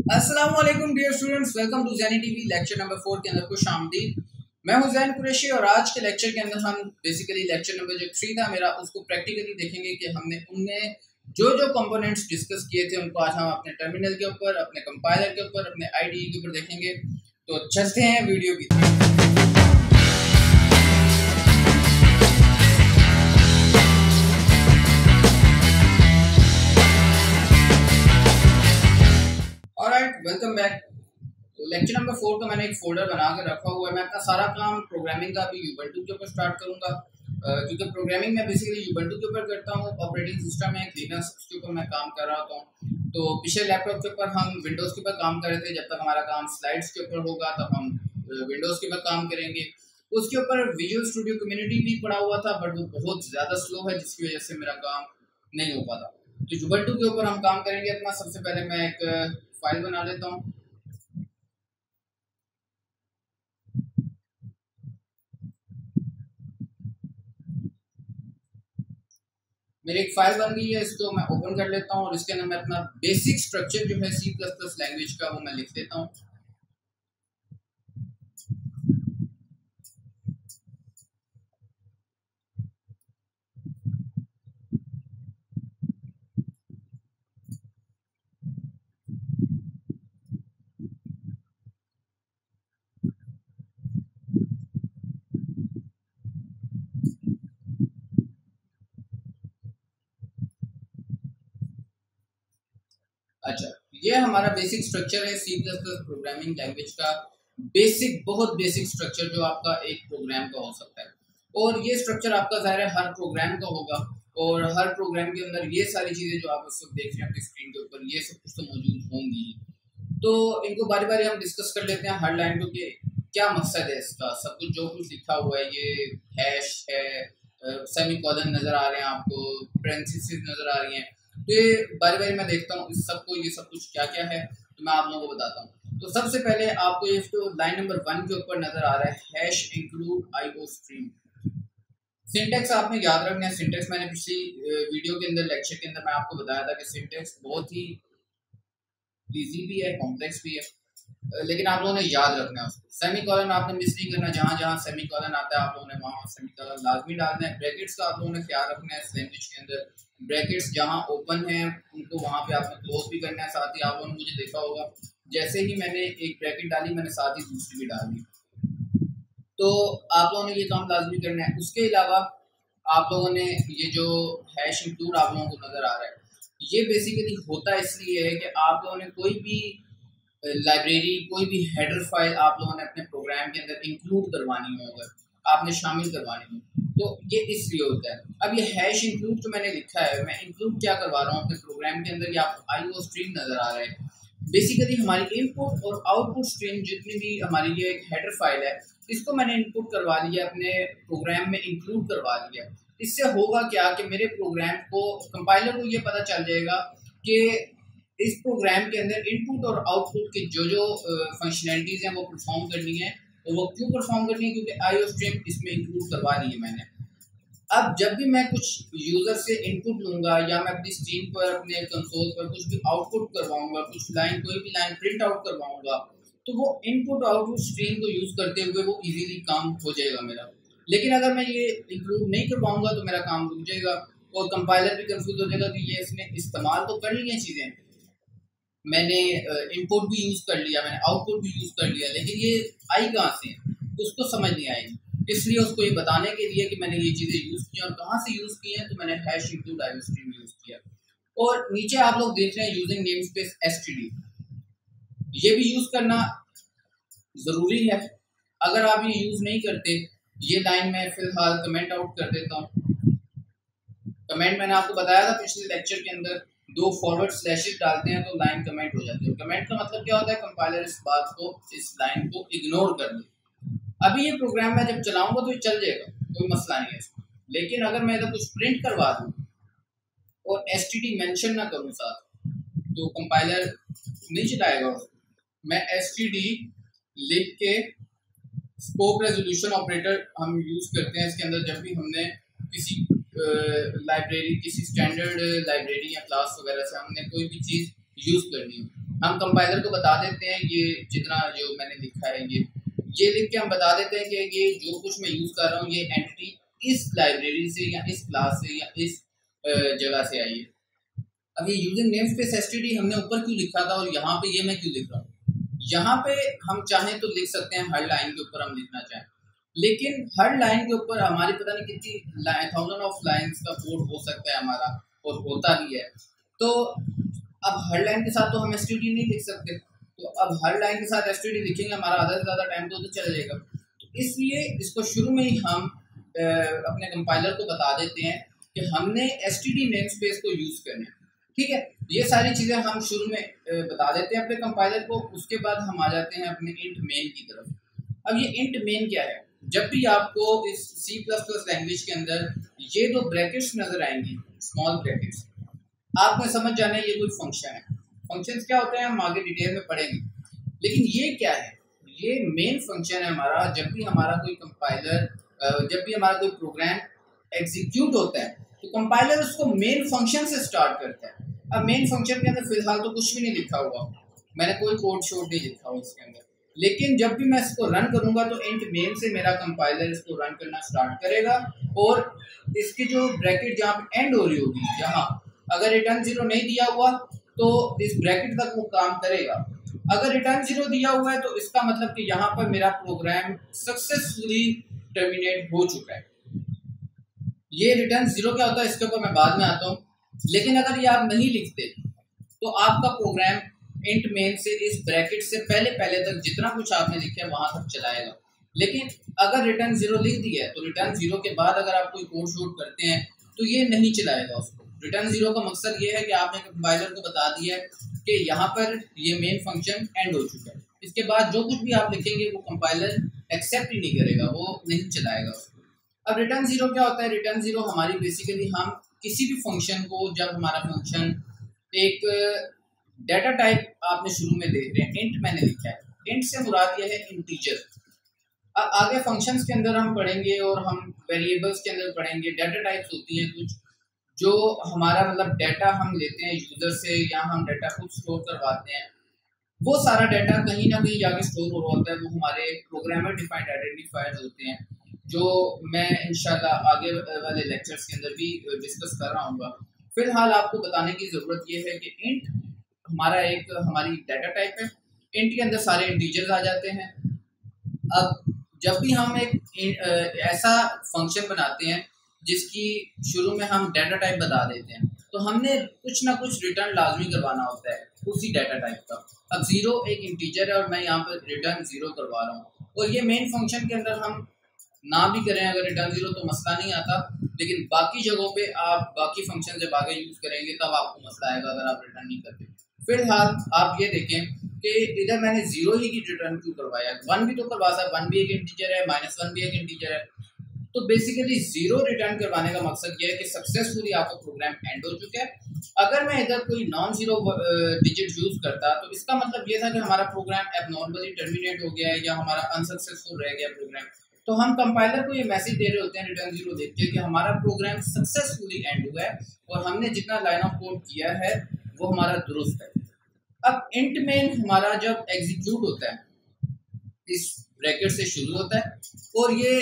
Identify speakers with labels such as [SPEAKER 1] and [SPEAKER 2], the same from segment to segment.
[SPEAKER 1] अस्सलाम वालेकुम dear students, welcome to Zaini TV. Lecture number 4 के अंदर खुश आमदीद। मैं हूं ज़ैन कुरैशी और आज के लेक्चर के अंदर हम बेसिकली लेक्चर नंबर जो 3 था मेरा, उसको प्रैक्टिकली देखेंगे कि हमने उनमें जो जो कंपोनेंट्स डिस्कस किए थे उनको आज हम अपने टर्मिनल के ऊपर, अपने कंपाइलर के ऊपर, अपने आईडीई के ऊपर देखेंगे। तो चलते हैं वीडियो की तरफ। Alright, welcome back. तो लेक्चर नंबर 4 का मैंने एक फोल्डर बना के रखा हुआ है। मैं अपना सारा काम प्रोग्रामिंग का अभी यूबंटू के ऊपर स्टार्ट करूंगा, क्योंकि प्रोग्रामिंग मैं बेसिकली यूबंटू के ऊपर करता हूँ। ऑपरेटिंग सिस्टम है लिनक्स, उसके ऊपर मैं काम कर रहा हूँ। तो पिछले लैपटॉप के ऊपर हम विंडोज़ के ऊपर काम कर रहे थे। जब तक हमारा काम स्लाइड्स के ऊपर होगा तब हम विंडोज़ के ऊपर काम करेंगे। उसके ऊपर विजुअल स्टूडियो कम्युनिटी भी पड़ा हुआ था, बट वो बहुत ज़्यादा स्लो है, जिसकी वजह से मेरा काम नहीं हो पाता। तो यूबंटू के ऊपर हम काम करेंगे अपना। सबसे पहले मैं एक फाइल बना लेता हूँ। मेरी एक फाइल बन गई है, इसको मैं ओपन कर लेता हूँ और इसके अंदर मैं अपना बेसिक स्ट्रक्चर जो है C++ लैंग्वेज का वो मैं लिख देता हूँ। अच्छा, ये हमारा बेसिक स्ट्रक्चर है C++ प्रोग्रामिंग लैंग्वेज का। बेसिक, बहुत बेसिक स्ट्रक्चर जो आपका एक प्रोग्राम का हो सकता है। और ये स्ट्रक्चर आपका ज़ाहिर है हर प्रोग्राम का होगा, और हर प्रोग्राम के अंदर ये सारी चीज़ें जो आप उस वक्त देख रहे हैं अपनी स्क्रीन के ऊपर, ये सब कुछ तो मौजूद होंगी। तो इनको बारी बारी हम डिस्कस कर लेते हैं हर लाइन को कि क्या मकसद है इसका। सब कुछ जो कुछ लिखा हुआ है, ये हैश है, सेमी कॉलन नज़र आ रहे हैं आपको, पेरेंथेसिस नज़र आ रही हैं। तो ये बारी बारी मैं देखता हूँ इस सबको, ये सब कुछ क्या क्या है, तो मैं आप लोगों को बताता हूँ। तो सबसे पहले आपको ये तो लाइन नंबर 1 के ऊपर नज़र आ रहा है hash include iostream. Syntax आपने याद रखना है। सिंटेक्स मैंने पिछली वीडियो के अंदर, लेक्चर के अंदर मैं आपको बताया था कि सिंटेक्स बहुत ही इजी भी है, कॉम्प्लेक्स भी है, लेकिन आप लोगों ने याद रखना है उसको। सेमी कॉलन आपने मिस नहीं करना। जहाँ जहाँ सेमी कॉलन आता है आप लोगों ने वहाँ सेमी कॉलन लाजमी डालना है। ब्रैकेट्स का आप लोगों ने ख्याल रखना है। इस लैंग्वेज के अंदर ब्रैकेट्स जहाँ ओपन है उनको वहाँ पे आपने क्लोज भी करना है। साथ ही आप लोगों ने मुझे देखा होगा, जैसे ही मैंने एक ब्रैकेट डाली मैंने साथ ही दूसरी भी डाल दी। तो आप लोगों ने ये काम लाजमी करना है। उसके अलावा आप लोगों ने ये जो हैश इंक्लूड आप लोगों को नज़र आ रहा है, ये बेसिकली होता इसलिए है कि आप लोगों ने कोई भी लाइब्रेरी, कोई भी हेडर फाइल आप लोगों ने अपने प्रोग्राम के अंदर इंक्लूड करवानी हो, अगर आपने शामिल करवानी हो, तो ये इसलिए होता है। अब ये हैश इंक्लूड जो मैंने लिखा है, मैं इंक्लूड क्या करवा रहा हूँ अपने प्रोग्राम के अंदर, ये आपको आईओ स्ट्रीम नज़र आ रहा है। बेसिकली हमारी इनपुट और आउटपुट स्ट्रीम जितनी भी हमारी ये एक हेडर फाइल है, इसको मैंने इनपुट करवा लिया, अपने प्रोग्राम में इंक्लूड करवा लिया। इससे होगा क्या कि मेरे प्रोग्राम को, कंपाइलर को ये पता चल जाएगा कि इस प्रोग्राम के अंदर इनपुट और आउटपुट की जो जो फंक्शनैलिटीज़ हैं वो परफॉर्म करनी है। और वो क्यों परफॉर्म करनी है? क्योंकि आईओ स्ट्रीम इसमें इंक्लूड करवा ली है मैंने। अब जब भी मैं कुछ यूज़र से इनपुट लूँगा या मैं अपनी स्क्रीन पर, अपने कंसोल पर कुछ भी आउटपुट करवाऊँगा, कुछ लाइन, कोई भी लाइन प्रिंट आउट करवाऊँगा, तो वो इनपुट आउटपुट स्ट्रीम को यूज़ करते हुए वो इजीली काम हो जाएगा मेरा। लेकिन अगर मैं ये इंक्लूड नहीं करवाऊँगा तो मेरा काम रुक जाएगा और कंपाइलर भी कंफ्यूज हो जाएगा कि ये इसने इस्तेमाल तो कर ली हैं चीज़ें, मैंने इनपुट भी यूज़ कर लिया, मैंने आउटपुट भी यूज़ कर लिया, लेकिन ये आई कहाँ से, उसको समझ नहीं आएगी। इसलिए उसको ये बताने के लिए कि मैंने ये चीज़ें यूज़ की और कहाँ से यूज़ की हैं, तो मैंने hash include IO stream use किया। और नीचे आप लोग देख रहे हैं यूजिंग नेम स्पेस std, ये भी यूज़ करना ज़रूरी है। अगर आप ये यूज़ नहीं करते, ये लाइन में फ़िलहाल कमेंट आउट कर देता हूँ। कमेंट मैंने आपको बताया था पिछले लेक्चर के अंदर, 2 फॉरवर्ड स्लैशेस डालते हैं तो लाइन कमेंट हो जाती है। कमेंट का मतलब क्या होता है? कंपाइलर इस बात को, इस लाइन को इग्नोर कर दे। अभी ये प्रोग्राम मैं जब चलाऊंगा तो ये चल जाएगा, कोई मसला नहीं है इसमें। लेकिन अगर मैं इधर कुछ प्रिंट करवा दूँ और std मेंशन ना करूँ साथ, तो कंपाइलर नहीं चलाएगा उसको। मैं std लिख के स्कोप रेजोल्यूशन ऑपरेटर हम यूज़ करते हैं इसके अंदर, जब भी हमने किसी लाइब्रेरी, किसी स्टैंडर्ड लाइब्रेरी या क्लास वगैरह से हमने कोई भी चीज़ यूज़ करनी हो। हम कंपाइलर को बता देते हैं ये जितना जो मैंने लिखा है ये लिख के हम बता देते हैं कि ये जो कुछ मैं यूज़ कर रहा हूँ ये एंटिटी इस लाइब्रेरी से या इस क्लास से या इस जगह से आई है। अब ये यूजिंग नेम स्पेस एसटीडी हमने ऊपर क्यों लिखा था और यहाँ पे ये मैं क्यों लिख रहा हूँ? यहाँ पे हम चाहें तो लिख सकते हैं, हर लाइन के ऊपर हम लिखना चाहें, लेकिन हर लाइन के ऊपर हमारी पता नहीं कितनी 1000 ऑफ लाइन्स का कोड हो सकता है हमारा, और होता भी है। तो अब हर लाइन के साथ तो हम एसटीडी नहीं लिख सकते, तो अब हर लाइन के साथ एसटीडी लिखेंगे हमारा आधा से ज़्यादा टाइम तो चला जाएगा। तो इसलिए इसको शुरू में ही हम अपने कंपाइलर को बता देते हैं कि हमने एसटीडी नेम स्पेस को यूज़ करना है। ठीक है, ये सारी चीज़ें हम शुरू में बता देते हैं अपने कंपाइलर को। उसके बाद हम आ जाते हैं अपने इंट मेन की तरफ। अब ये इंट मेन क्या है? जब भी आपको इस C++ लैंग्वेज के अंदर ये दो ब्रैकेट्स नजर आएंगी, स्मॉल ब्रैकेट्स, आपने समझ जाना है ये कोई फंक्शन है। फंक्शंस क्या होते हैं हम आगे डिटेल में पढ़ेंगे, लेकिन ये क्या है? ये मेन फंक्शन है हमारा। जब भी हमारा कोई कंपाइलर, जब भी हमारा कोई प्रोग्राम एग्जीक्यूट होता है तो कंपाइलर उसको मेन फंक्शन से स्टार्ट करता है। अब मेन फंक्शन के अंदर फिलहाल तो कुछ भी नहीं लिखा हुआ, मैंने कोई कोड शोड नहीं लिखा हुआ इसके अंदर, लेकिन जब भी मैं इसको रन करूंगा तो इंट मेन से मेरा कंपाइलर इसको रन करना स्टार्ट करेगा, और इसकी जो ब्रैकेट जहाँ पे एंड हो रही होगी, जहाँ अगर रिटर्न 0 नहीं दिया हुआ तो इस ब्रैकेट तक वो काम करेगा। अगर रिटर्न 0 दिया हुआ है तो इसका मतलब कि यहाँ पर मेरा प्रोग्राम सक्सेसफुली टर्मिनेट हो चुका है। ये रिटर्न 0 क्या होता है इसके ऊपर मैं बाद में आता हूँ, लेकिन अगर ये आप नहीं लिखते तो आपका प्रोग्राम इंट मेन से इस ब्रैकेट से पहले तक जितना कुछ आपने लिखा है वहां तक चलाएगा। लेकिन अगर रिटर्न 0 लिख दिया है तो रिटर्न 0 के बाद अगर आप कोई कोड शोड करते हैं तो ये नहीं चलाएगा उसको। रिटर्न 0 का मकसद ये है कि आपने कंपाइलर को बता दिया है कि यहाँ पर ये मेन फंक्शन एंड हो चुका है, इसके बाद जो कुछ भी आप लिखेंगे वो कंपाइलर एक्सेप्ट ही नहीं करेगा, वो नहीं चलाएगा उसको। अब रिटर्न 0 क्या होता है? रिटर्न 0 हमारी बेसिकली हम किसी भी फंक्शन को, जब हमारा फंक्शन एक डाटा टाइप आपने शुरू में देख रहे हैं इंट मैंने लिखा है, इंट से मुराद यह है इंटीजर। आगे फंक्शंस के अंदर हम पढ़ेंगे और हम वेरिएबल्स के अंदर पढ़ेंगे, डाटा टाइप्स होती हैं कुछ जो हमारा मतलब डाटा हम लेते हैं यूजर से या हम डाटा खुद स्टोर करवाते हैं, वो सारा डाटा कहीं ना कहीं जाके स्टोर हो रहा होता है, वो हमारे प्रोग्रामर डिफाइंड आइडेंटिफायर्स होते हैं, जो मैं इंशाल्लाह आगे वाले लेक्चर्स के अंदर भी डिस्कस कर रहा हूँ। फिलहाल आपको बताने की ज़रूरत ये है कि इंट हमारा हमारी डाटा टाइप है, इंट के अंदर सारे इंटीजर्स आ जाते हैं। अब जब भी हम एक ऐसा फंक्शन बनाते हैं जिसकी शुरू में हम डाटा टाइप बता देते हैं तो हमने कुछ ना कुछ रिटर्न लाजमी करवाना होता है उसी डाटा टाइप का। अब 0 एक इंटीजर है और मैं यहाँ पर रिटर्न 0 करवा रहा हूँ, और ये मेन फंक्शन के अंदर हम ना भी करें अगर रिटर्न 0 तो मसला नहीं आता, लेकिन बाकी जगहों पे आप बाकी फंक्शन जब आगे यूज़ करेंगे तब आपको मसला आएगा अगर आप रिटर्न नहीं करते। फिलहाल आप ये देखें कि इधर मैंने 0 ही की रिटर्न क्यों करवाया, 1 भी तो करवा सकता, 1 भी एक इंटीजर है, -1 भी एक इंटीजर है। तो बेसिकली 0 रिटर्न करवाने का मकसद ये है कि सक्सेसफुली आपका प्रोग्राम एंड हो चुका है। अगर मैं इधर कोई नॉन जीरो डिजिट यूज करता तो इसका मतलब ये था कि हमारा प्रोग्राम एबनॉर्मली टर्मिनेट हो गया है या हमारा अनसक्सेसफुल रह गया प्रोग्राम। तो हम कंपाइलर को ये मैसेज दे रहे होते हैं रिटर्न 0 देख के कि हमारा प्रोग्राम सक्सेसफुली एंड हुआ है और हमने जितना लाइन ऑफ कोड किया है वो हमारा दुरुस्त है। अब इंट मेन हमारा जब एग्जीक्यूट होता है इस ब्रैकेट से शुरू होता है और ये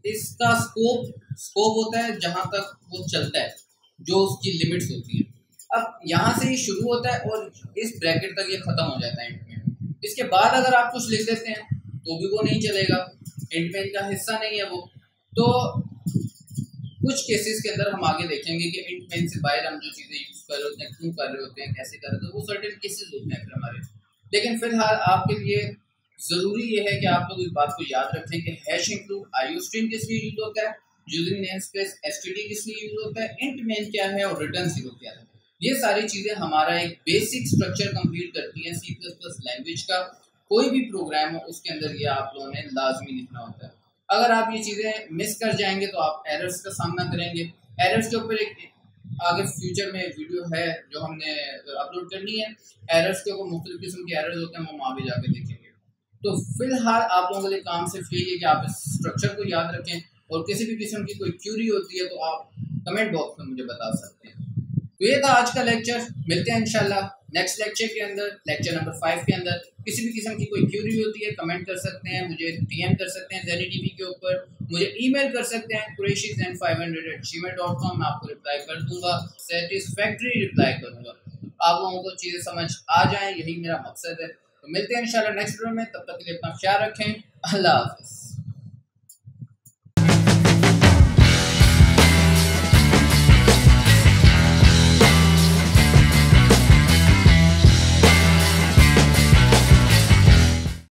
[SPEAKER 1] इसका स्कोप होता है जहां तक वो चलता है, जो उसकी लिमिट्स होती हैं। अब यहाँ से ये शुरू होता है और इस ब्रैकेट तक ये खत्म हो जाता है इंट मेन। इसके बाद अगर आप कुछ लिख देते हैं तो भी वो नहीं चलेगा, इंट मेन का हिस्सा नहीं है वो। तो कुछ केसेस के अंदर हम आगे देखेंगे कि इंट मेन से बाहर हम जो चीज़ें यूज कर रहे होते हैं, क्यों कर रहे होते हैं, कैसे कर रहे होते हैं, वो सर्टेन केसेस होते हैं फिर हमारे। लेकिन फिलहाल आपके लिए ज़रूरी ये है कि आप लोग इस बात को याद रखें कि हैश इंक्लूड आईओस्ट्रीम किस लिए यूज होता है, यूजिंग नेमस्पेस एसटीडी किस लिए यूज होता है, इंट मेन क्या है और रिटर्न 0 क्या है। ये सारी चीज़ें हमारा एक बेसिक स्ट्रक्चर कंप्लीट करती हैं C++ लैंग्वेज का। कोई भी प्रोग्राम हो उसके अंदर ये आप लोगों ने लाजमी लिखना होता है। अगर आप ये चीज़ें मिस कर जाएंगे तो आप एरर्स का सामना करेंगे। एरर्स के ऊपर एक आगे फ्यूचर में वीडियो है जो हमने अपलोड करनी है। एरर्स के ऊपर मुख्तलिफ किस्म के एरर्स होते हैं, वो आगे जाके देखेंगे। तो फिलहाल आप लोगों के लिए काम सिर्फ यही है कि आप इस स्ट्रक्चर को याद रखें और किसी भी किस्म की कोई क्यूरी होती है तो आप कमेंट बॉक्स में मुझे बता सकते हैं। तो ये था आज का लेक्चर, मिलते हैं इंशाल्लाह नेक्स्ट लेक्चर के अंदर, लेक्चर नंबर 5 के अंदर किसी भी किस्म की कोई क्यूरी होती है कमेंट कर सकते हैं, मुझे डीएम कर सकते हैं ZDTV के ऊपर, मुझे ईमेल कर सकते हैं qureshi500@gmail.com। मैं आपको रिप्लाई कर दूंगा, सेटिस्फैक्ट्री रिप्लाई करूंगा, आप लोगों को चीज़ें समझ आ जाएं, यही मेरा मकसद है। तो मिलते हैं इंशाल्लाह नेक्स्ट वीडियो में, तब तक के लिए अपना ख्याल रखें। अल्लाह हाफ़िज़।